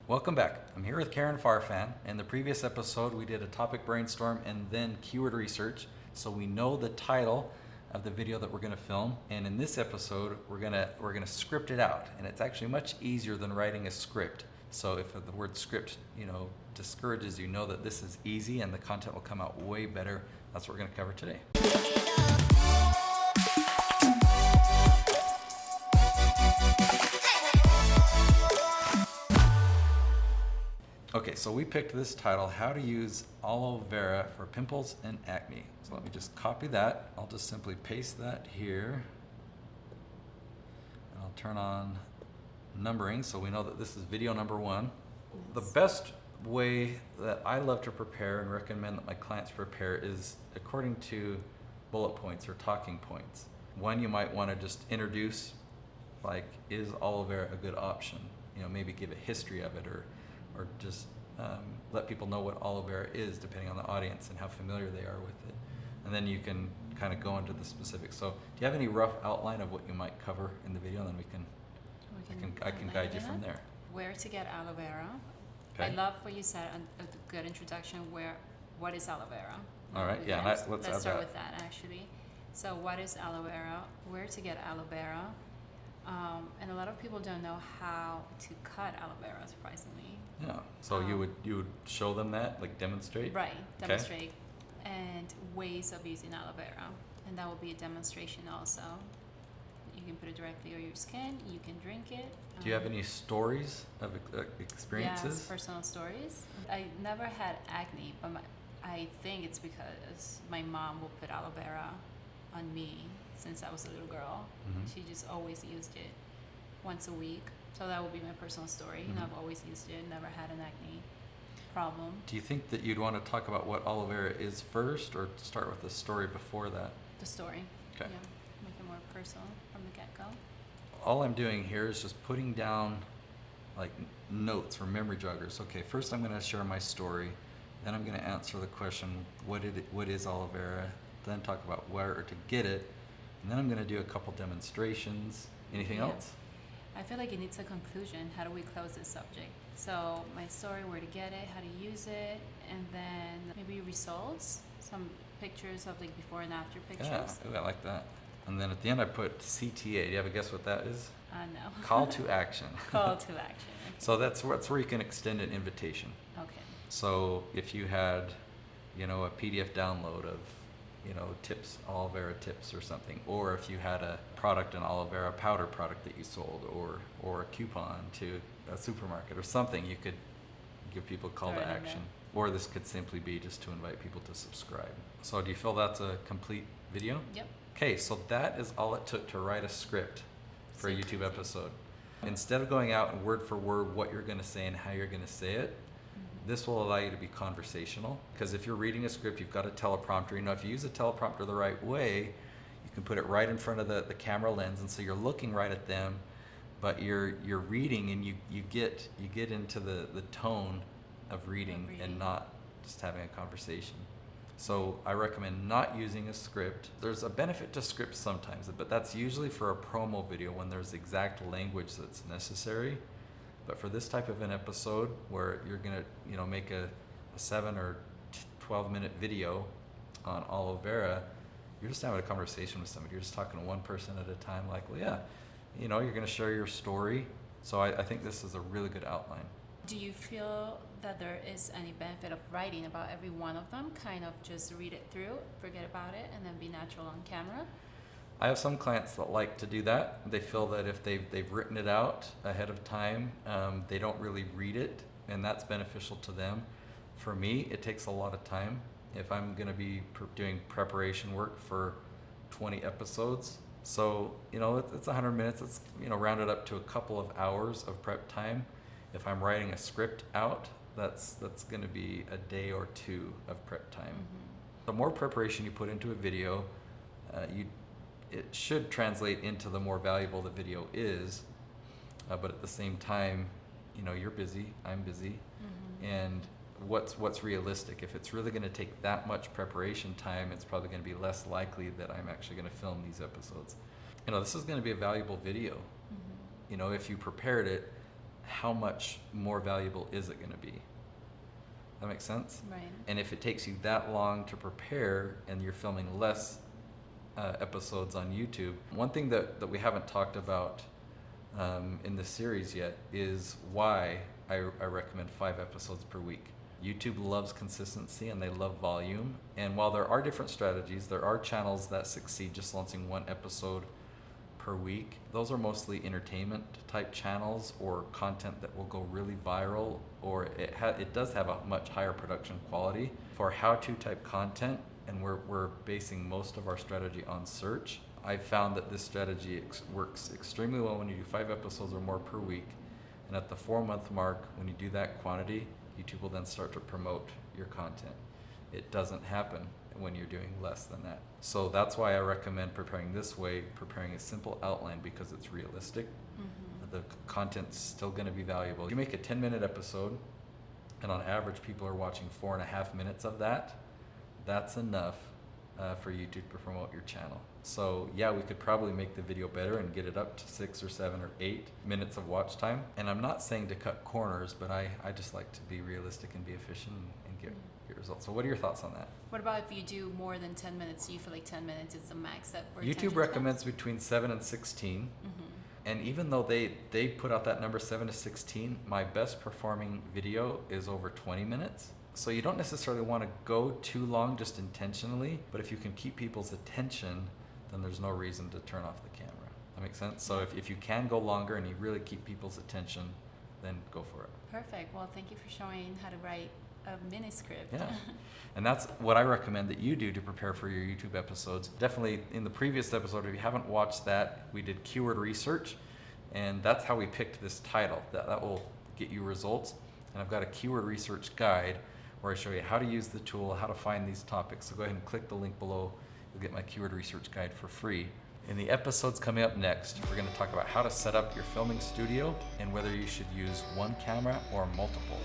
Welcome back. I'm here with Karen Farfan. In the previous episode, we did a topic brainstorm and then keyword research, so we know the title of the video that we're going to film. And in this episode, we're gonna script it out, and it's actually much easier than writing a script. So if the word script, discourages you, know that this is easy and the content will come out way better. That's what we're going to cover today. Okay, so we picked this title, How to Use Aloe Vera for Pimples and Acne. So let me just copy that. I'll just simply paste that here. And I'll turn on numbering so we know that this is video number 1. The best way that I love to prepare and recommend that my clients prepare is according to bullet points or talking points. One, you might want to just introduce, like, is aloe vera a good option? Maybe give a history of it, or just let people know what aloe vera is depending on the audience and how familiar they are with it. And then you can kind of go into the specifics. So do you have any rough outline of what you might cover in the video? And then I can guide you from there. Where to get aloe vera. Okay. I love what you said, a good introduction. What is aloe vera? All right, yeah, let's start with that actually. So what is aloe vera? Where to get aloe vera? And a lot of people don't know how to cut aloe vera, surprisingly. Yeah. So you would show them that, like demonstrate? Right, demonstrate. Okay. And ways of using aloe vera. And that will be a demonstration also. You can put it directly on your skin, you can drink it. Do you have any stories of experiences? Yes, personal stories. I never had acne, but I think it's because my mom will put aloe vera on me since I was a little girl. Mm-hmm. She just always used it once a week. So that would be my personal story. Mm-hmm. I've always used it, never had an acne problem. Do you think that you'd want to talk about what aloe vera is first, or start with the story before that? The story. Okay. Yeah, make it more personal from the get-go. All I'm doing here is just putting down like notes or memory joggers. Okay, first I'm going to share my story, then I'm going to answer the question, what is aloe vera, then talk about where to get it, and then I'm going to do a couple demonstrations. Anything else? I feel like it needs a conclusion. How do we close this subject? So my story, where to get it, how to use it, and then maybe results, some pictures of like before and after pictures. Yeah, ooh, I like that. And then at the end I put CTA. Do you have a guess what that is? No. Call to action. Call to action. Okay. So that's where you can extend an invitation. Okay. So if you had, a PDF download of, tips, aloe vera tips or something, or if you had a product, an aloe vera powder product that you sold, or a coupon to a supermarket or something, you could give people a call to action. Or this could simply be just to invite people to subscribe. So do you feel that's a complete video? Yep. Okay, so that is all it took to write a script for a YouTube episode. Instead of going out and word for word what you're going to say and how you're going to say it, this will allow you to be conversational. Because if you're reading a script, you've got a teleprompter. If you use a teleprompter the right way, you can put it right in front of the camera lens, and so you're looking right at them, but you're reading, and you get into the tone of reading and not just having a conversation. So I recommend not using a script. There's a benefit to scripts sometimes, but that's usually for a promo video when there's exact language that's necessary. But for this type of an episode where you're gonna, make a 7 or 12 minute video on aloe vera, you're just having a conversation with somebody. You're just talking to one person at a time, like, well, yeah, you're gonna share your story. So I think this is a really good outline. Do you feel that there is any benefit of writing about every one of them? Kind of just read it through, forget about it, and then be natural on camera? I have some clients that like to do that. They feel that if they've written it out ahead of time, they don't really read it, and that's beneficial to them. For me, it takes a lot of time. If I'm going to be doing preparation work for 20 episodes, so it's 100 minutes. It's rounded up to a couple of hours of prep time. If I'm writing a script out, that's going to be a day or two of prep time. Mm-hmm. The more preparation you put into a video, it should translate into the more valuable the video is, but at the same time, you're busy, I'm busy, and what's realistic? If it's really going to take that much preparation time, it's probably going to be less likely that I'm actually going to film these episodes. This is going to be a valuable video. If you prepared it, how much more valuable is it going to be? That makes sense? Right. And if it takes you that long to prepare and you're filming less episodes on YouTube, one thing that we haven't talked about in this series yet is why I recommend 5 episodes per week. YouTube loves consistency and they love volume. And while there are different strategies, there are channels that succeed just launching 1 episode per week. Those are mostly entertainment type channels or content that will go really viral, or it does have a much higher production quality. For how-to type content, and we're basing most of our strategy on search, I've found that this strategy works extremely well when you do 5 episodes or more per week. And at the 4-month mark, when you do that quantity, YouTube will then start to promote your content. It doesn't happen when you're doing less than that. So that's why I recommend preparing this way, preparing a simple outline, because it's realistic. Mm-hmm. The content's still going to be valuable. You make a 10-minute episode, and on average people are watching 4.5 minutes of that. That's enough for YouTube to promote your channel. So yeah, we could probably make the video better and get it up to 6 or 7 or 8 minutes of watch time. And I'm not saying to cut corners, but I just like to be realistic and be efficient and get results. So what are your thoughts on that? What about if you do more than 10 minutes? Do you feel like 10 minutes is the max that we're YouTube recommends between 7 and 16. Mm-hmm. And even though they put out that number 7 to 16, my best performing video is over 20 minutes. So you don't necessarily want to go too long just intentionally, but if you can keep people's attention, then there's no reason to turn off the camera. That makes sense? So if you can go longer and you really keep people's attention, then go for it. Perfect. Well, thank you for showing how to write a mini script. Yeah. And that's what I recommend that you do to prepare for your YouTube episodes. Definitely in the previous episode, if you haven't watched that, we did keyword research, and that's how we picked this title. That will get you results. And I've got a keyword research guide where I show you how to use the tool, how to find these topics. So go ahead and click the link below. You'll get my keyword research guide for free. In the episodes coming up next, we're going to talk about how to set up your filming studio and whether you should use one camera or multiple.